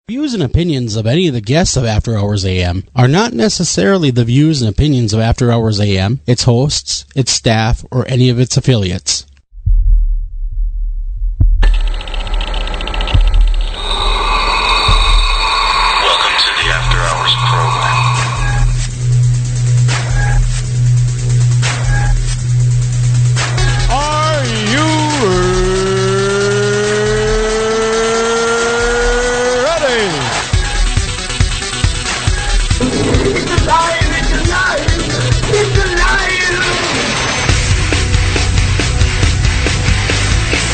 Views and opinions of any of the guests of After Hours AM are not necessarily the views and opinions of After Hours AM, its hosts, its staff, or any of its affiliates. Welcome to the After Hours program. Are you ready? It's alive! It's alive! It's alive!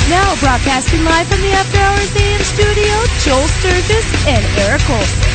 Now broadcasting live from the After Hours AM studio, Joel Sturgis and Eric Olsen.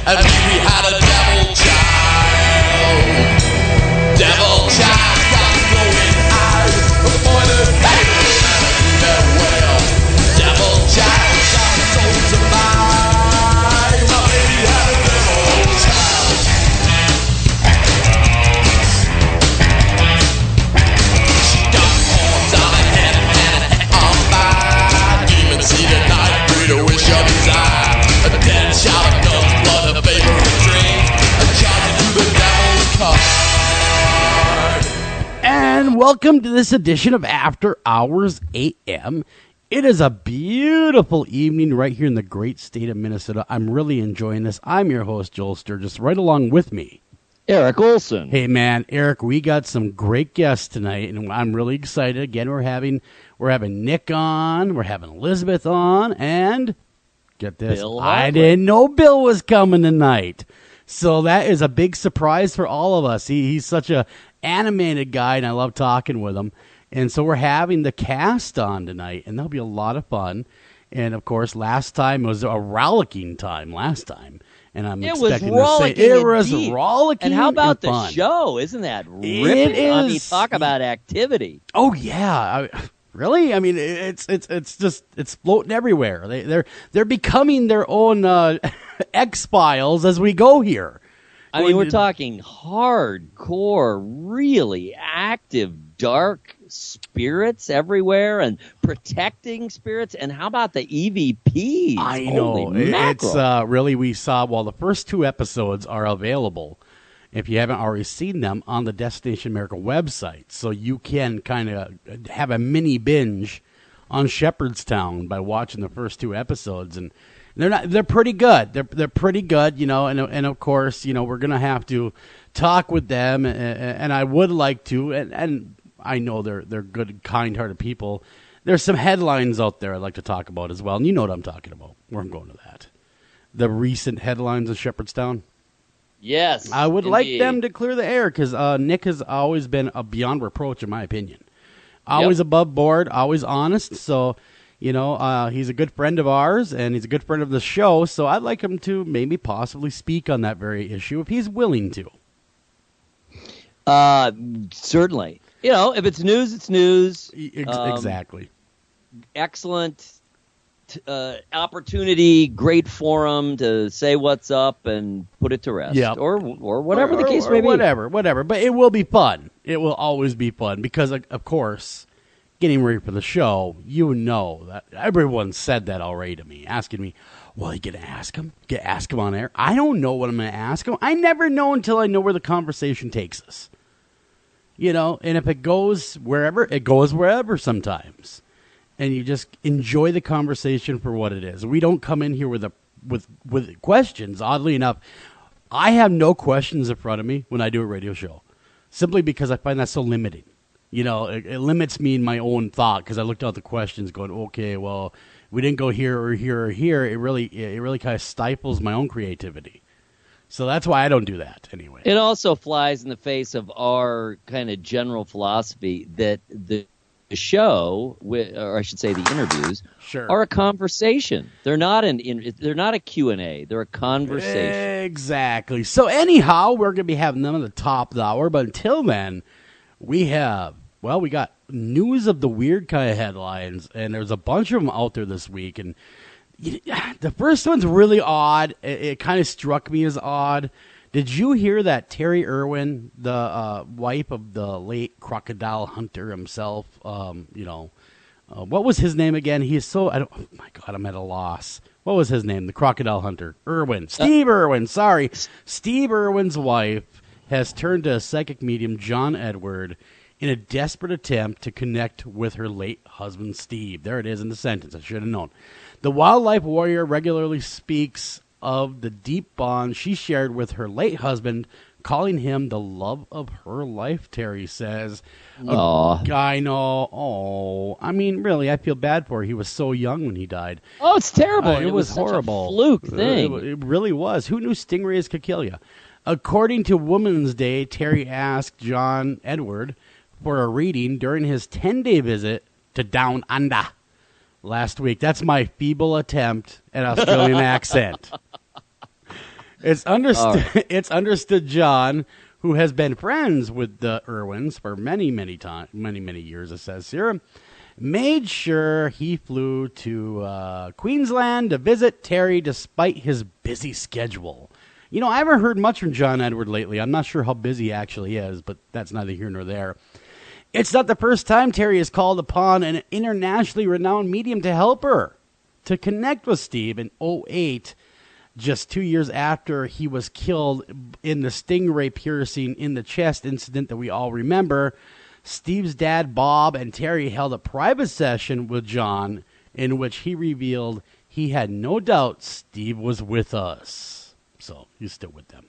And we had a devil child. Devil child got going out. Appointed farewell. Devil child got sold to buy. My baby had a devil child. She got horns on her head and a head on fire. Demon seed at night, breed a wish of desire. A dead child of guns, blood, a favorite drink. A child to the devil's card. And welcome to this edition of After Hours AM. It is a beautiful evening right here in the great state of Minnesota. I'm really enjoying this. I'm your host, Joel Sturgis, right along with me, Eric Olsen. Hey man, Eric, we got some great guests tonight, and I'm really excited. Again, we're having Nick on, we're having Elizabeth on, and get this, Bill I Hartley. didn't know Bill was coming tonight. So that is a big surprise for all of us. He's such a animated guy, and I love talking with him. And so we're having the cast on tonight, and that'll be a lot of fun. And of course, last time was a rollicking time. And I'm It was expecting rollicking to say it was indeed. rollicking. And how about the fun. show? Isn't that ripping? It I mean, is. talk about activity. Oh yeah, really? I mean, it's just floating everywhere. They're becoming their own X-Files as we go here. I mean, we're talking hardcore, really active, dark spirits everywhere and protecting spirits. And how about the EVPs? I know. Holy mackerel. It's really, we saw, the first two episodes are available, if you haven't already seen them, on the Destination America website. So you can kind of have a mini binge on Shepherdstown by watching the first two episodes. And they're pretty good. They're pretty good, and of course, we're going to have to talk with them, and I would like to, and I know they're good, kind-hearted people. There's some headlines out there I'd like to talk about as well, and you know what I'm talking about. We're going to that. The recent headlines of Shepherdstown. Yes. I would indeed. like them to clear the air, because Nick has always been beyond reproach, in my opinion. Always above board, always honest, so... he's a good friend of ours, and he's a good friend of the show, so I'd like him to maybe possibly speak on that very issue if he's willing to. Certainly. If it's news, it's news. Exactly. Excellent opportunity, great forum to say what's up and put it to rest. Yep. Or whatever the case may be. Whatever. But it will be fun. It will always be fun because, of course... Getting ready for the show, that everyone said that already to me, asking me, well, you going to ask him? Ask him on air? I don't know what I'm going to ask him. I never know until I know where the conversation takes us. And if it goes wherever, it goes wherever sometimes. And you just enjoy the conversation for what it is. We don't come in here with questions. Oddly enough, I have no questions in front of me when I do a radio show, simply because I find that so limiting. It limits me in my own thought because I looked at the questions going, okay, well, we didn't go here or here or here. It really kind of stifles my own creativity. So that's why I don't do that anyway. It also flies in the face of our kind of general philosophy that the the show, or I should say, the interviews, Sure. are a conversation. They're not they're not a Q&A. They're a conversation. Exactly. So anyhow, we're going to be having them at the top of the hour. But until then, we got news of the weird kind of headlines, and there's a bunch of them out there this week. And the first one's really odd. It kind of struck me as odd. Did you hear that Terri Irwin, the wife of the late crocodile hunter himself, what was his name again? Oh my God, I'm at a loss. What was his name? The crocodile hunter. Irwin. Steve Irwin, sorry. Steve Irwin's wife has turned to psychic medium John Edward in a desperate attempt to connect with her late husband, Steve. There it is in the sentence. I should have known. The wildlife warrior regularly speaks of the deep bond she shared with her late husband, calling him the love of her life, Terri says. I know. Oh, I mean, really, I feel bad for her. He was so young when he died. Oh, it's terrible. It was horrible. Such a fluke thing. It really was. Who knew stingrays could kill you? According to Women's Day, Terri asked John Edward for a reading during his 10-day visit to Down Under last week. That's my feeble attempt at Australian accent. It's understood John, who has been friends with the Irwins for many years, it says here, made sure he flew to Queensland to visit Terri despite his busy schedule. You know, I haven't heard much from John Edward lately. I'm not sure how busy he actually is, but that's neither here nor there. It's not the first time Terri has called upon an internationally renowned medium to help her to connect with Steve in 2008, just 2 years after he was killed in the stingray piercing in the chest incident that we all remember. Steve's dad, Bob, and Terri held a private session with John in which he revealed he had no doubt Steve was with us. So he's still with them.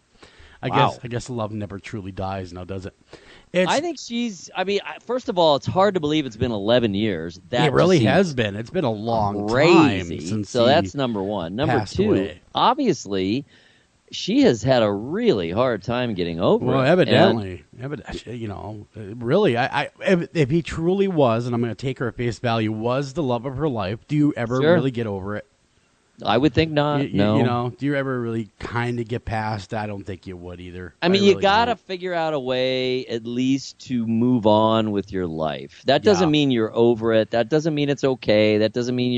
I guess love never truly dies now, does it? I think first of all, it's hard to believe it's been 11 years. It really has been. It's been a long time since So that's number one. Number two, away. Obviously, she has had a really hard time getting over it. Well, evidently, really, if he truly was, and I'm going to take her at face value, was the love of her life, do you ever really get over it? I would think not. No. Do you ever really kind of get past? I don't think you would either. I mean, you got to figure out a way at least to move on with your life. That doesn't mean you're over it. That doesn't mean it's okay. That doesn't mean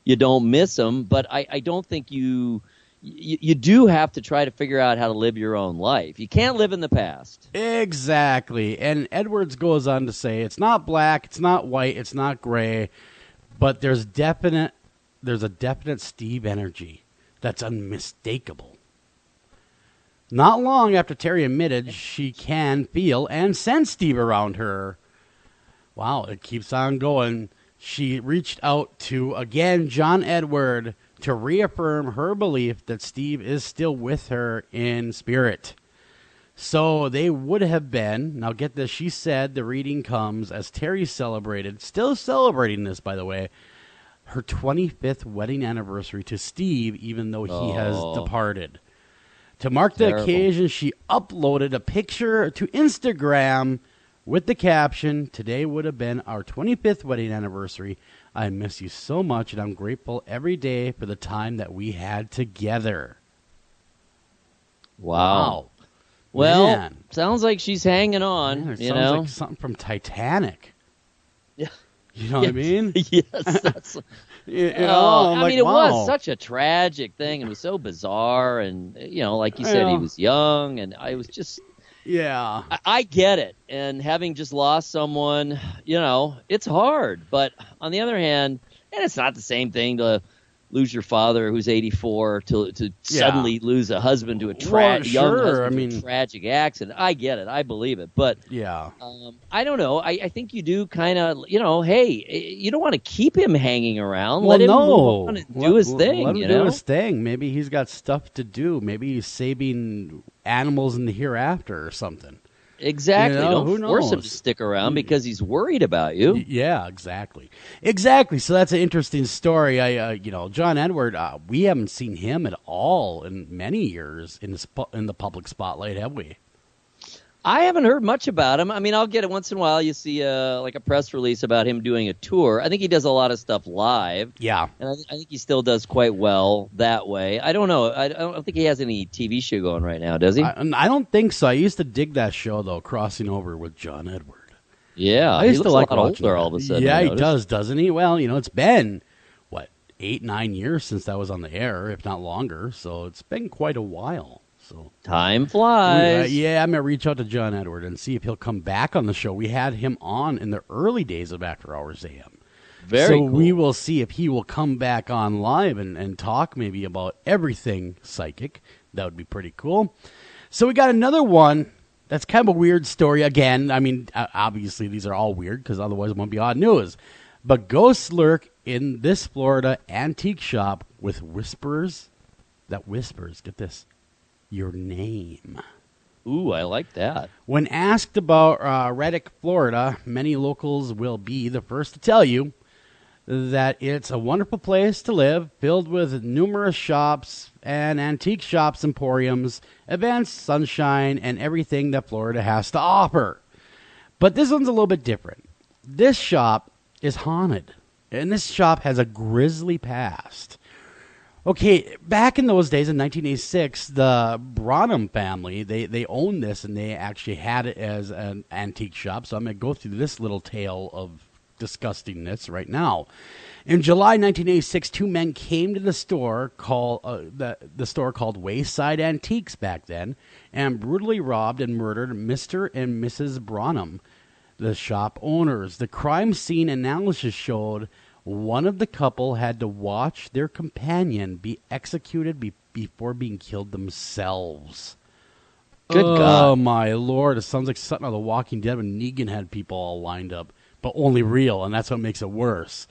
you don't miss them. But I don't think you do have to try to figure out how to live your own life. You can't live in the past. Exactly. And Edwards goes on to say, it's not black, it's not white, it's not gray, but there's a definite Steve energy that's unmistakable. Not long after Terri admitted she can feel and sense Steve around her. Wow, it keeps on going. She reached out to, again, John Edward to reaffirm her belief that Steve is still with her in spirit. So they would have been, now get this, she said the reading comes as Terri celebrated, still celebrating this, by the way, her 25th wedding anniversary to Steve, even though he has departed. To mark the occasion, she uploaded a picture to Instagram with the caption, "Today would have been our 25th wedding anniversary. I miss you so much, and I'm grateful every day for the time that we had together." Wow. Well, Man. Sounds like she's hanging on. Man, sounds like something from Titanic. Yeah. You know what I mean? Yes. That's, it was such a tragic thing. It was so bizarre. And, like you said, he was young. And I was just... Yeah. I get it. And having just lost someone, it's hard. But on the other hand, and it's not the same thing to lose your father who's 84 to suddenly lose a husband to a young husband to a tragic accident. I get it. I believe it. But I don't know. I think you do kind of, hey, you don't want to keep him hanging around. Let him move on and do his thing. Let him do his thing. Maybe he's got stuff to do. Maybe he's saving animals in the hereafter or something. Exactly. Don't force him to stick around because he's worried about you. Yeah, exactly. So that's an interesting story. John Edward, we haven't seen him at all in many years in the public spotlight, have we? I haven't heard much about him. I mean, I'll get it once in a while. You see like a press release about him doing a tour. I think he does a lot of stuff live. Yeah. And I think he still does quite well that way. I don't know. I don't think he has any TV show going right now, does he? I don't think so. I used to dig that show, though, Crossing Over with John Edward. Yeah. I used he to looks like a lot watching older that. all of a sudden. Yeah, I he noticed. does, doesn't he? Well, it's been, 8-9 years since that was on the air, if not longer. So it's been quite a while. So Time flies. I'm going to reach out to John Edward and see if he'll come back on the show. We had him on in the early days of After Hours AM. Very cool. We will see if he will come back on live and talk maybe about everything psychic. That would be pretty cool. So we got another one that's kind of a weird story. Again, I mean, obviously these are all weird because otherwise it won't be odd news. But ghosts lurk in this Florida antique shop with whispers, get this, your name. Ooh, I like that. When asked about Reddick, Florida, many locals will be the first to tell you that it's a wonderful place to live, filled with numerous shops and antique shops, emporiums, events, sunshine, and everything that Florida has to offer. But this one's a little bit different. This shop is haunted, and this shop has a grisly past. Okay, back in those days, in 1986, the Branham family, they owned this, and they actually had it as an antique shop. So I'm going to go through this little tale of disgustingness right now. In July 1986, two men came to the store called the store called Wayside Antiques back then, and brutally robbed and murdered Mr. and Mrs. Branham, the shop owners. The crime scene analysis showed one of the couple had to watch their companion be executed before being killed themselves. Good Oh, God. my Lord. It sounds like something on The Walking Dead when Negan had people all lined up, but only real, and that's what makes it worse.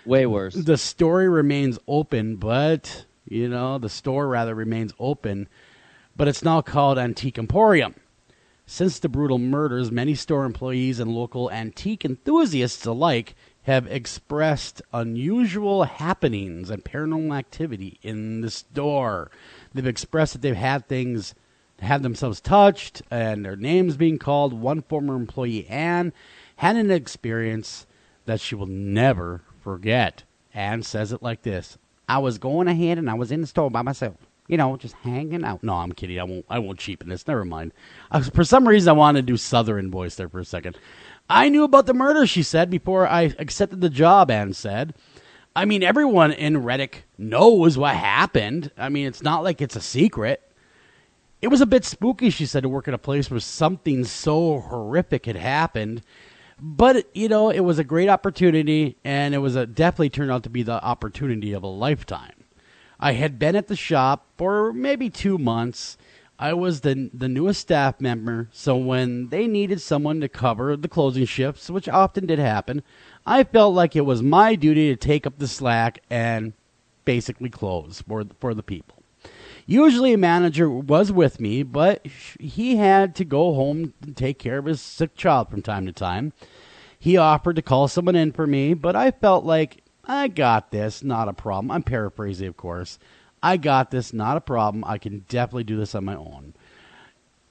Way worse. The story remains open, but, the store rather remains open, but it's now called Antique Emporium. Since the brutal murders, many store employees and local antique enthusiasts alike have expressed unusual happenings and paranormal activity in the store. They've expressed that they've had themselves touched and their names being called. One former employee, Anne, had an experience that she will never forget. Anne says it like this: I was going ahead and I was in the store by myself, just hanging out. No, I'm kidding. I won't cheapen this. Never mind. For some reason, I wanted to do Southern voice there for a second. I knew about the murder, she said, before I accepted the job, Anne said. I mean, everyone in Reddick knows what happened. I mean, it's not like it's a secret. It was a bit spooky, she said, to work at a place where something so horrific had happened. But, it was a great opportunity, and it was definitely turned out to be the opportunity of a lifetime. I had been at the shop for maybe 2 months. I was the newest staff member, so when they needed someone to cover the closing shifts, which often did happen, I felt like it was my duty to take up the slack and basically close for the people. Usually a manager was with me, but he had to go home and take care of his sick child from time to time. He offered to call someone in for me, but I felt like, I got this, not a problem. I'm paraphrasing, of course. I got this, not a problem. I can definitely do this on my own.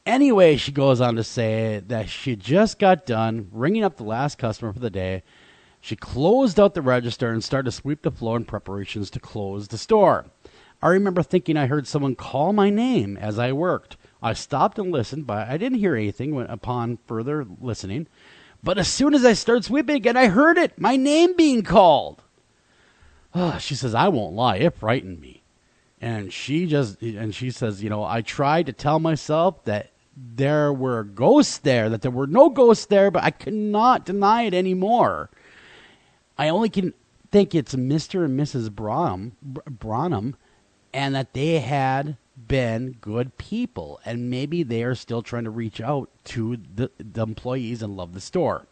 Anyway, she goes on to say that she just got done ringing up the last customer for the day. She closed out the register and started to sweep the floor in preparations to close the store. I remember thinking I heard someone call my name as I worked. I stopped and listened, but I didn't hear anything upon further listening. But as soon as I started sweeping again, I heard it, my name being called. She says, I won't lie, it frightened me. And she says, I tried to tell myself that there were ghosts there, that there were no ghosts there, but I could not deny it anymore. I only can think it's Mr. and Mrs. Branham, and that they had been good people, and maybe they are still trying to reach out to the employees and love the store.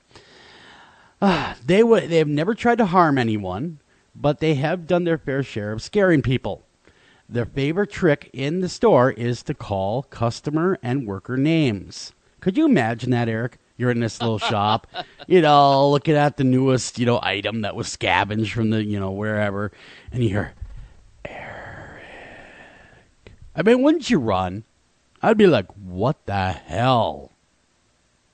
They have never tried to harm anyone, but they have done their fair share of scaring people. Their favorite trick in the store is to call customer and worker names. Could you imagine that, Eric? You're in this little shop, looking at the newest, item that was scavenged from the, wherever, and you hear, Eric. I mean, wouldn't you run? I'd be like, what the hell?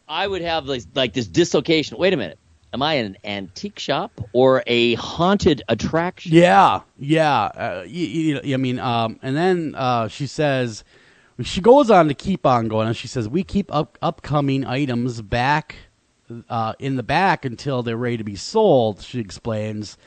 I would have like this dislocation. Wait a minute. Am I in an antique shop or a haunted attraction? Yeah. I mean, and then she says, she goes on to keep on going, and she says, we keep upcoming items back in the back until they're ready to be sold, she explains.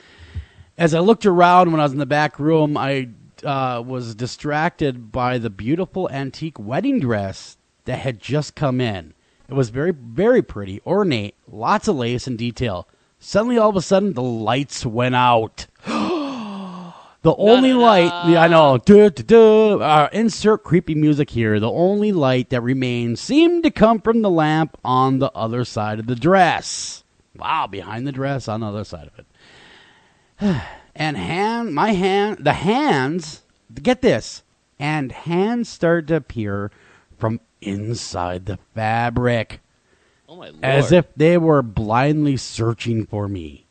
As I looked around when I was in the back room, I was distracted by the beautiful antique wedding dress that had just come in. It was very, very pretty, ornate, lots of lace and detail. Suddenly, all of a sudden, the lights went out. The only light, I know, insert creepy music here. The only light that remained seemed to come from the lamp on the other side of the dress. Wow, behind the dress on the other side of it. And the hands, get this, and hands started to appear from inside the fabric. Oh, my Lord. As if they were blindly searching for me.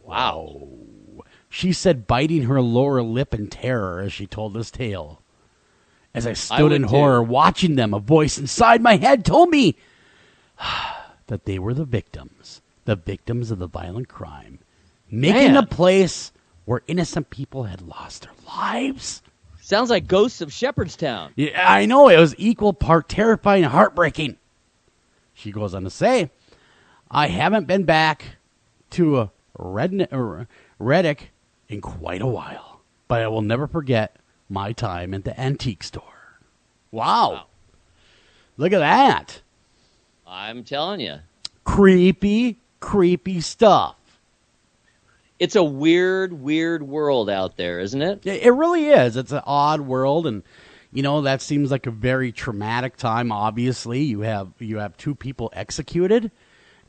Wow. She said, biting her lower lip in terror as she told this tale. As I stood in horror watching them, a voice inside my head told me that they were the victims of the violent crime, making a place where innocent people had lost their lives. Sounds like Ghosts of Shepherdstown. Yeah, I know. It was equal part terrifying and heartbreaking. She goes on to say, I haven't been back to a Reddick in quite a while, but I will never forget my time at the antique store. Wow. Look at that. I'm telling you. Creepy stuff. It's a weird world out there, isn't it? It really is. It's an odd world, and that seems like a very traumatic time. Obviously, you have two people executed,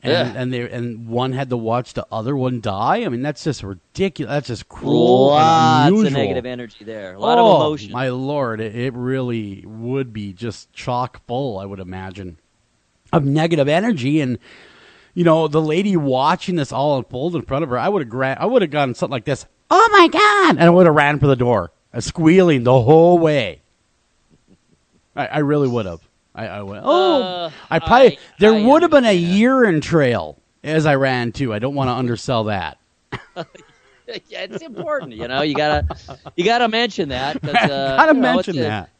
and one had to watch the other one die. I mean, that's just ridiculous. That's just cruel. Lots and unusual. of negative energy there. A lot of emotion. My Lord, it really would be just chock full, I would imagine, of negative energy. And the lady watching this all unfold in front of her, I would have gone something like this. Oh my God! And I would have ran for the door, squealing the whole way. I really would have. I went. There would have been a urine trail as I ran too. I don't want to undersell that. Yeah, it's important. You gotta mention that. Gotta mention that.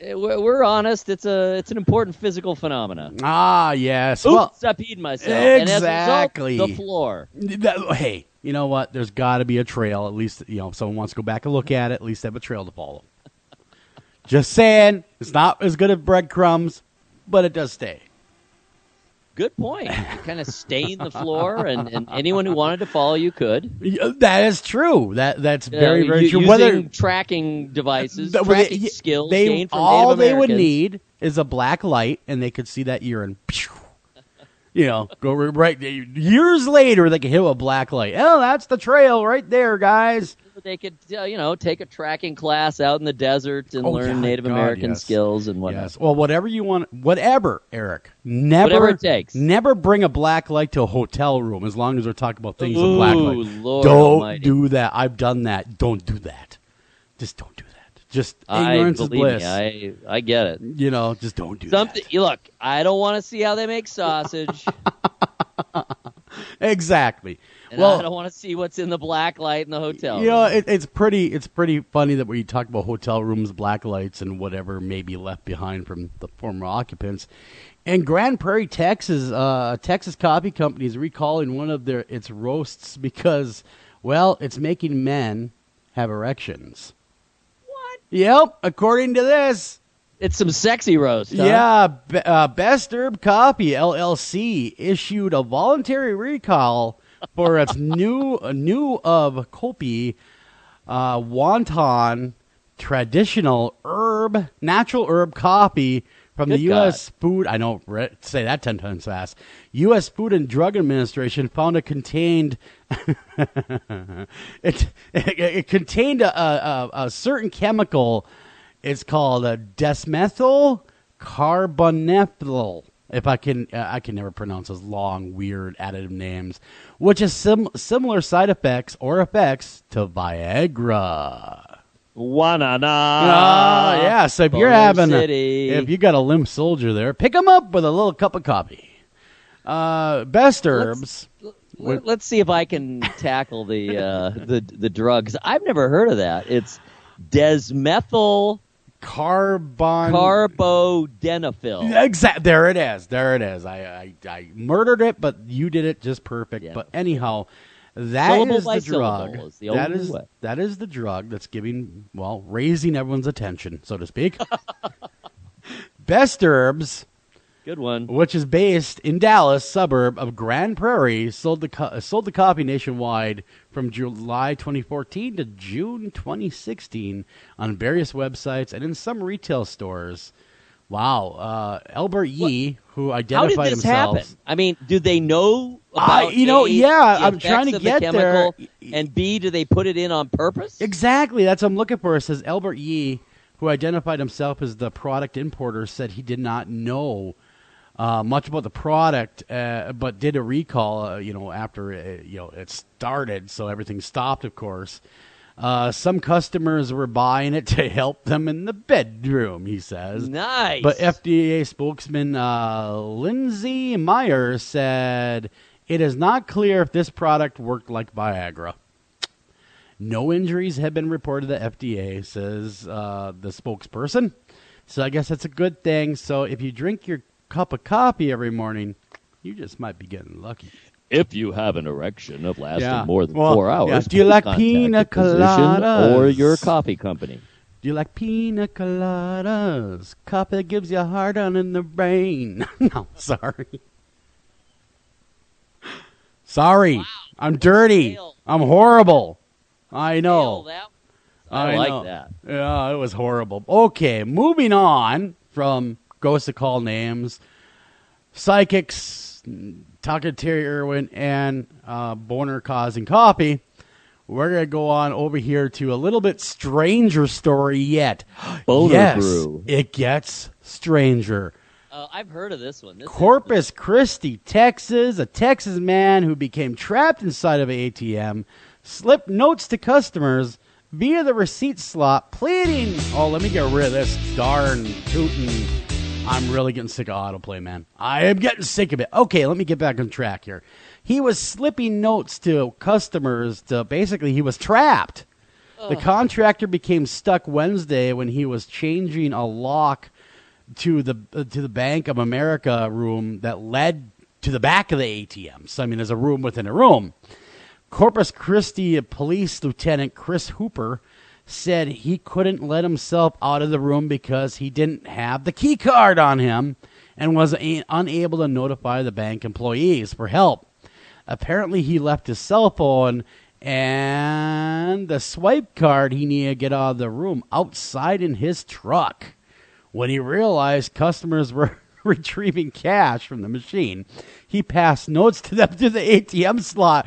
We're honest. It's an important physical phenomenon. Ah, yes. Oops, well, I peed myself. Exactly. And as a result, the floor. Hey, you know what? There's got to be a trail. At least, if someone wants to go back and look at it, at least have a trail to follow. Just saying, it's not as good as breadcrumbs, but it does stay. Good point. You kind of stain the floor, and anyone who wanted to follow you could. That is true. That's very, very true. Using tracking devices, tracking skills gained from all Native they would Americans. need is a black light, and they could see that urine. Go right. Years later, they could hit a black light. Oh, that's the trail right there, guys. They could, take a tracking class out in the desert and learn Native American skills and whatnot. Yes. Well, whatever you want, whatever, Eric. Whatever it takes. Never bring a black light to a hotel room as long as we're talking about things with black light. Lord don't Almighty. do that. I've done that. Don't do that. Just don't do that. Just ignorance is bliss. I get it. Just don't do that. Look, I don't want to see how they make sausage. Exactly. And I don't want to see what's in the black light in the hotel. It's pretty funny that when you talk about hotel rooms, black lights, and whatever may be left behind from the former occupants. In Grand Prairie, Texas, Texas Coffee Company is recalling one of its roasts because, it's making men have erections. What? Yep, according to this. It's some sexy roast, huh? Yeah, Best Herb Coffee, LLC, issued a voluntary recall for its new of Kopi Wonton traditional natural herb coffee from the U.S. Food. I know, say that 10 times fast. U.S. Food and Drug Administration found it contained it contained a certain chemical. It's called a desmethyl carbonethyl. If I can never pronounce those long, weird additive names, which is similar side effects or effects to Viagra. Wanana. Yeah, so if you're if you got a limp soldier there, pick him up with a little cup of coffee. Best herbs. Let's see if I can tackle the drugs. I've never heard of that. It's desmethyl carbodenafil. Exactly. There it is. I murdered it, but you did it just perfect. Yeah. But anyhow, that is the drug. That is the drug that's raising everyone's attention, so to speak. Best herbs. Good one. Which is based in Dallas, suburb of Grand Prairie, sold the coffee nationwide from July 2014 to June 2016 on various websites and in some retail stores. Wow. Albert Yee, who identified himself. How did this happen? I mean, do they know about I'm trying to get chemical, there. And B, do they put it in on purpose? Exactly. That's what I'm looking for. It says Albert Yee, who identified himself as the product importer, said he did not know much about the product, but did a recall, after it started, so everything stopped, of course. Some customers were buying it to help them in the bedroom, he says. Nice. But FDA spokesman Lindsay Meyer said it is not clear if this product worked like Viagra. No injuries have been reported to FDA, says the spokesperson. So I guess that's a good thing. So if you drink your cup of coffee every morning, you just might be getting lucky. If you have an erection of lasting more than 4 hours, yeah. Do you like pina coladas? Or your coffee company? Do you like pina coladas? Coffee that gives you a hard on in the brain. No, sorry. Sorry. Wow. I'm dirty. I'm horrible. I know. I like that. Yeah, it was horrible. Okay, moving on from Ghosts that Call Names, psychics, talking to Terri Irwin, and boner causing coffee. We're going to go on over here to a little bit stranger story yet. Boner brew. It gets stranger. I've heard of this one. Corpus Christi, Texas. A Texas man who became trapped inside of an ATM slipped notes to customers via the receipt slot, pleading, let me get rid of this darn tootin'. I'm really getting sick of autoplay, man. I am getting sick of it. Okay, let me get back on track here. He was slipping notes to customers basically he was trapped. The contractor became stuck Wednesday when he was changing a lock to the Bank of America room that led to the back of the ATM. So, I mean, there's a room within a room. Corpus Christi Police Lieutenant Chris Hooper said he couldn't let himself out of the room because he didn't have the key card on him and was unable to notify the bank employees for help. Apparently, he left his cell phone and the swipe card he needed to get out of the room outside in his truck. When he realized customers were retrieving cash from the machine, he passed notes to them through the ATM slot,